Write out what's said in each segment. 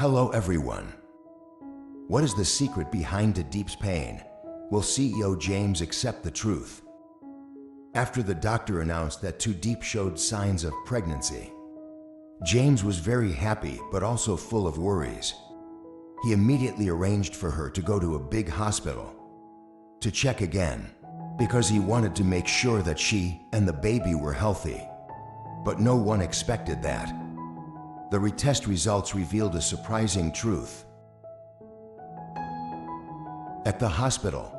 Hello everyone. What is the secret behind Deep's pain? Will CEO James accept the truth? After the doctor announced that Deep showed signs of pregnancy, James was very happy but also full of worries. He immediately arranged for her to go to a big hospital to check again because he wanted to make sure that she and the baby were healthy. But no one expected that. The retest results revealed a surprising truth. At the hospital,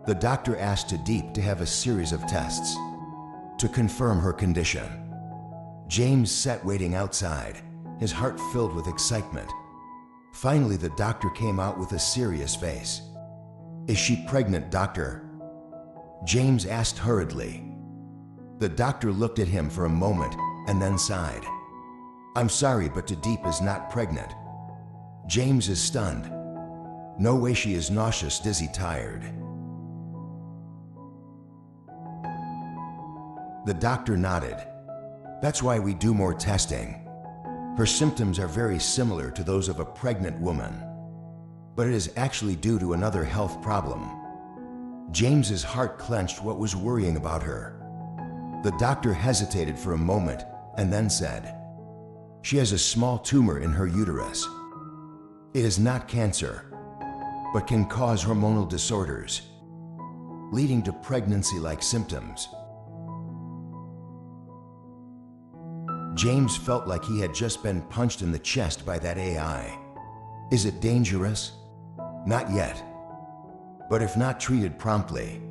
the doctor asked Deep to have a series of tests to confirm her condition. James sat waiting outside, his heart filled with excitement. Finally, the doctor came out with a serious face. "Is she pregnant, doctor?" James asked hurriedly. The doctor looked at him for a moment and then sighed. "I'm sorry, but Deep is not pregnant." James is stunned. No way, she is nauseous, dizzy, tired. The doctor nodded. "That's why we do more testing. Her symptoms are very similar to those of a pregnant woman, but it is actually due to another health problem." James's heart clenched. What was worrying about her? The doctor hesitated for a moment and then said, "She has a small tumor in her uterus. It is not cancer, but can cause hormonal disorders, leading to pregnancy-like symptoms." James felt like he had just been punched in the chest by that AI. Is it dangerous? Not yet. But if not treated promptly,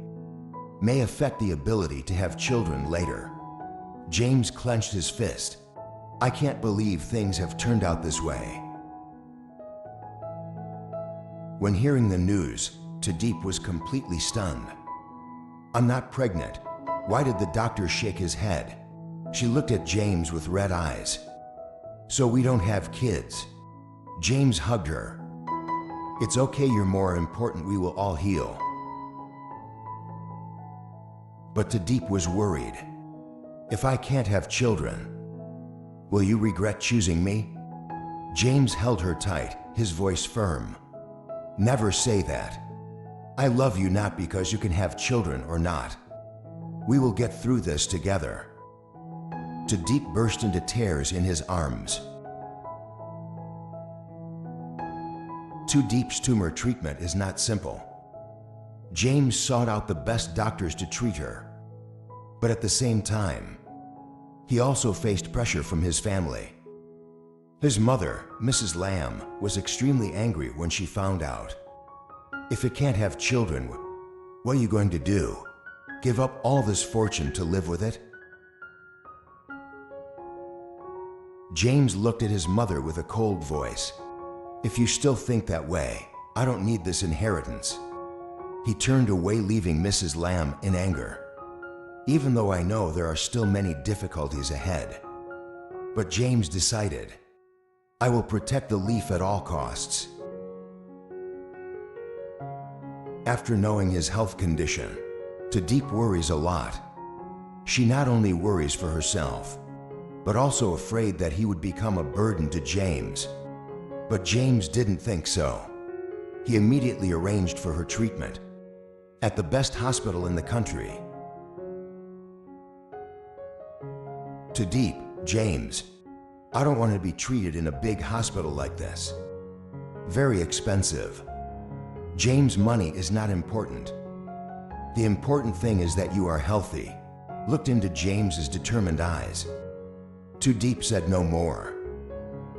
may affect the ability to have children later. James clenched his fist. "I can't believe things have turned out this way." When hearing the news, Deep was completely stunned. "I'm not pregnant." Why did the doctor shake his head? She looked at James with red eyes. "So we don't have kids?" James hugged her. "It's okay, you're more important, we will all heal." But Deep was worried. "If I can't have children, will you regret choosing me?" James held her tight, his voice firm. "Never say that. I love you not because you can have children or not. We will get through this together." Deep burst into tears in his arms. Deep's tumor treatment is not simple. James sought out the best doctors to treat her. But at the same time, he also faced pressure from his family. His mother, Mrs. Lamb, was extremely angry when she found out. "If it can't have children, what are you going to do? Give up all this fortune to live with it?" James looked at his mother with a cold voice. "If you still think that way, I don't need this inheritance." He turned away, leaving Mrs. Lamb in anger. "Even though I know there are still many difficulties ahead." But James decided, "I will protect the leaf at all costs." After knowing his health condition, Deep worries a lot. She not only worries for herself, but also afraid that he would become a burden to James. But James didn't think so. He immediately arranged for her treatment at the best hospital in the country. Deep, "James, I don't want to be treated in a big hospital like this. Very expensive." James, "Money is not important. The important thing is that you are healthy." Looked into James's determined eyes. Deep said no more.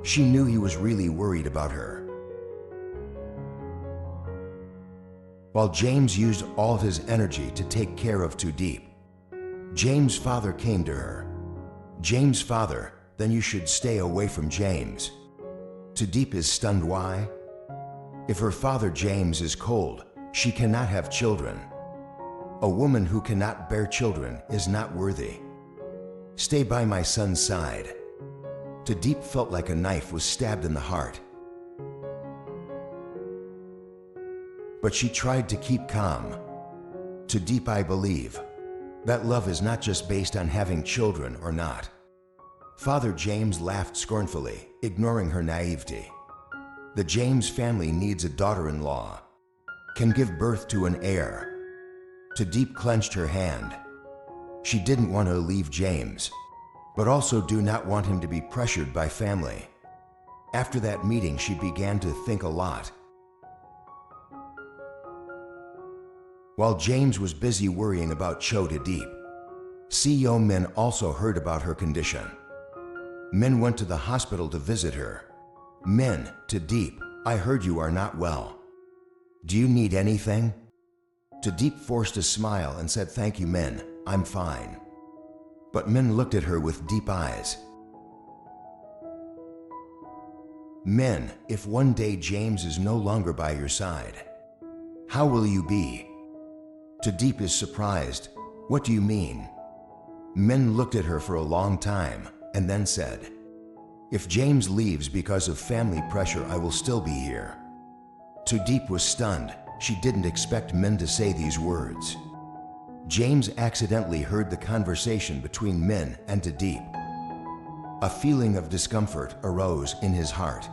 She knew he was really worried about her. While James used all of his energy to take care of Deep, James' father came to her. James' father, "Then you should stay away from James." Deep is stunned. Why? If her father James is cold, she cannot have children. A woman who cannot bear children is not worthy. "Stay by my son's side." Deep felt like a knife was stabbed in the heart. But she tried to keep calm. Deep, "I believe that love is not just based on having children or not." Father James laughed scornfully, ignoring her naivety. The James family needs a daughter-in-law. Can give birth to an heir. Deep clenched her hand. She didn't want to leave James, but also do not want him to be pressured by family. After that meeting, she began to think a lot. While James was busy worrying about Cho Deep, CEO Min also heard about her condition. Min went to the hospital to visit her. Min, Deep, I heard you are not well. Do you need anything? Deep forced a smile and said, thank you, Min, I'm fine. But Min looked at her with deep eyes. Min, if one day James is no longer by your side, how will you be? Deep is surprised. What do you mean? Min looked at her for a long time and then said, if James leaves because of family pressure, I will still be here. Deep was stunned. She didn't expect Min to say these words. James accidentally heard the conversation between Min and Deep. A feeling of discomfort arose in his heart.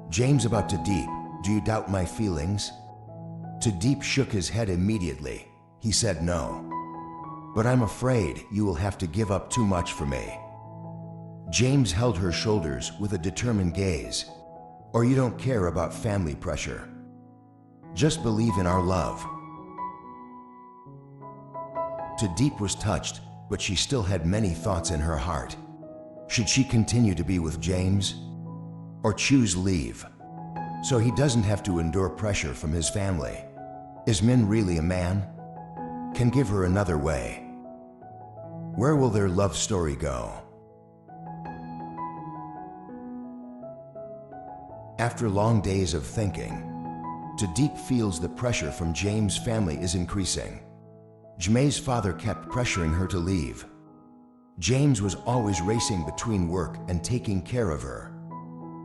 James about Deep, do you doubt my feelings? Deep shook his head immediately. He said no. But I'm afraid you will have to give up too much for me. James held her shoulders with a determined gaze. Or you don't care about family pressure. Just believe in our love. Deep was touched, but she still had many thoughts in her heart. Should she continue to be with James? Or choose leave, so he doesn't have to endure pressure from his family? Is Min really a man? Can give her another way. Where will their love story go? After long days of thinking, Deep feels the pressure from James' family is increasing. Jmei's father kept pressuring her to leave. James was always racing between work and taking care of her.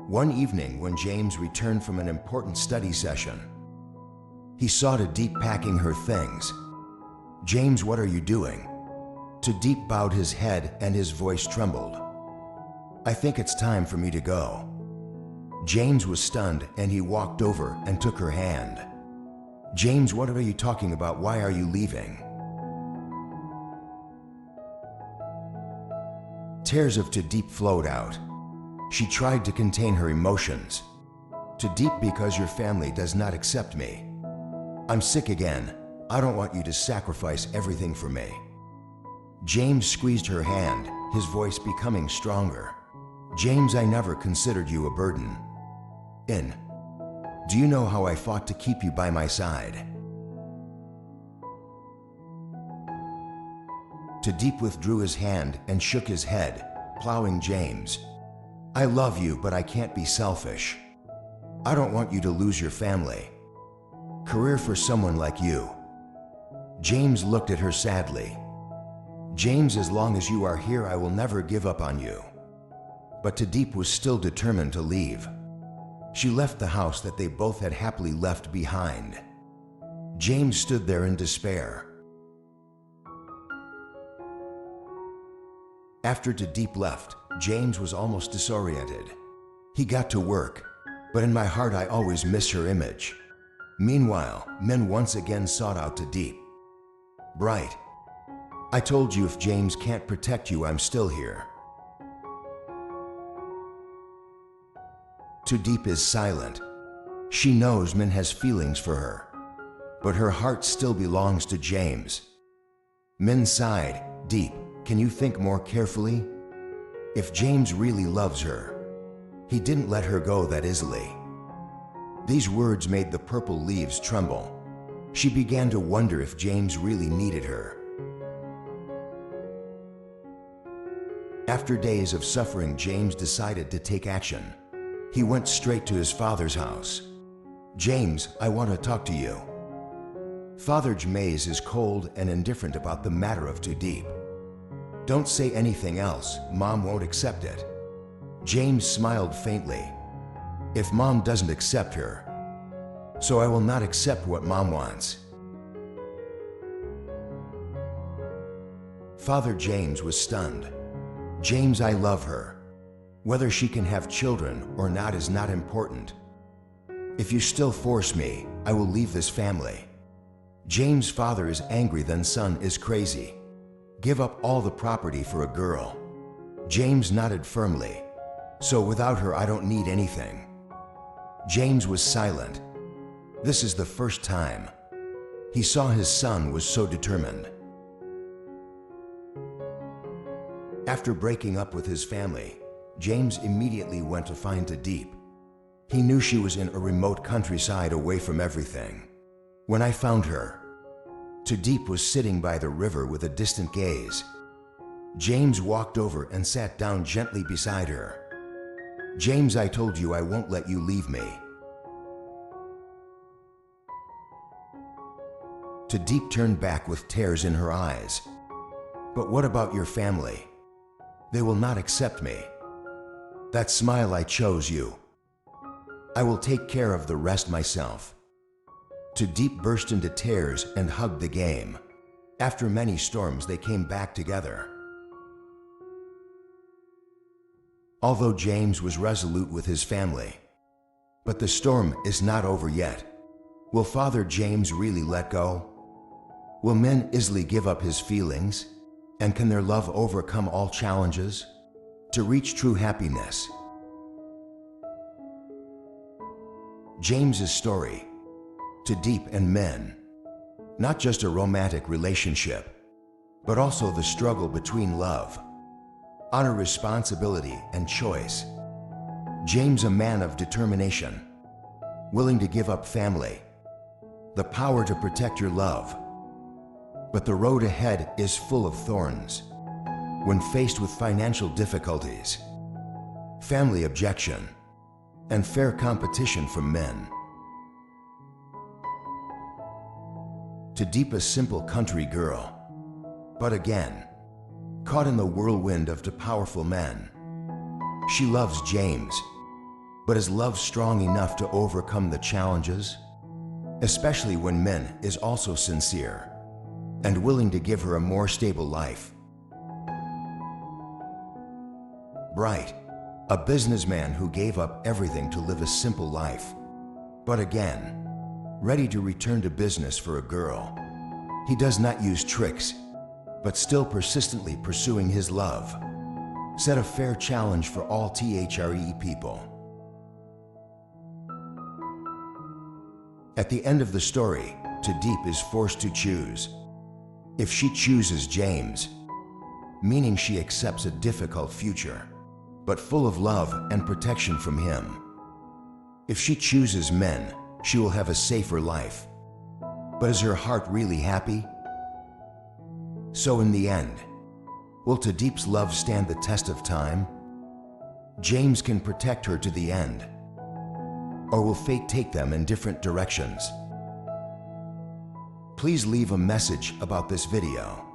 One evening when James returned from an important study session, he saw Deep packing her things. James, what are you doing? Deep bowed his head and his voice trembled. I think it's time for me to go. James was stunned and he walked over and took her hand. James, what are you talking about? Why are you leaving? Tears of Deep flowed out. She tried to contain her emotions. Deep, because your family does not accept me. I'm sick again. I don't want you to sacrifice everything for me. James squeezed her hand, his voice becoming stronger. James, I never considered you a burden. Do you know how I fought to keep you by my side? Deep withdrew his hand and shook his head, plowing James. I love you, but I can't be selfish. I don't want you to lose your family. Career for someone like you. James looked at her sadly. James, as long as you are here, I will never give up on you. But Deep was still determined to leave. She left the house that they both had happily left behind. James stood there in despair. After Deep left, James was almost disoriented. He got to work, but in my heart I always miss her image. Meanwhile, Min once again sought out Deep. Bright, I told you if James can't protect you, I'm still here. Deep is silent. She knows Min has feelings for her, but her heart still belongs to James. Min sighed. Deep, can you think more carefully? If James really loves her, he didn't let her go that easily. These words made the purple leaves tremble. She began to wonder if James really needed her. After days of suffering, James decided to take action. He went straight to his father's house. James, I want to talk to you. Father Jmei's is cold and indifferent about the matter of Deep. Don't say anything else, Mom won't accept it. James smiled faintly. If Mom doesn't accept her, so I will not accept what Mom wants. Father James was stunned. James, I love her. Whether she can have children or not is not important. If you still force me, I will leave this family. James' father is angry, then son is crazy. Give up all the property for a girl. James nodded firmly. So without her, I don't need anything. James was silent. This is the first time he saw his son was so determined. After breaking up with his family, James immediately went to find Deep. He knew she was in a remote countryside away from everything. When I found her, Deep was sitting by the river with a distant gaze. James walked over and sat down gently beside her. James, I told you I won't let you leave me. Deep turned back with tears in her eyes. But what about your family? They will not accept me. That smile, I chose you. I will take care of the rest myself. Deep burst into tears and hugged the game. After many storms, they came back together. Although James was resolute with his family, but the storm is not over yet. Will Father James really let go? Will men easily give up his feelings? And can their love overcome all challenges to reach true happiness? James's story, Deep and men, not just a romantic relationship, but also the struggle between love, honor, responsibility, and choice. James, a man of determination, willing to give up family, the power to protect your love. But the road ahead is full of thorns. When faced with financial difficulties, family objection, and fair competition from men. Deep, a simple country girl, but again, caught in the whirlwind of two powerful men. She loves James, but is love strong enough to overcome the challenges? Especially when men is also sincere and willing to give her a more stable life. Bright, a businessman who gave up everything to live a simple life, but again, ready to return to business for a girl. He does not use tricks, but still persistently pursuing his love. Set a fair challenge for all THRE people. At the end of the story, Deep is forced to choose. If she chooses James, meaning she accepts a difficult future, but full of love and protection from him. If she chooses men, she will have a safer life. But is her heart really happy? So in the end, will Deep's love stand the test of time? James can protect her to the end. Or will fate take them in different directions? Please leave a message about this video.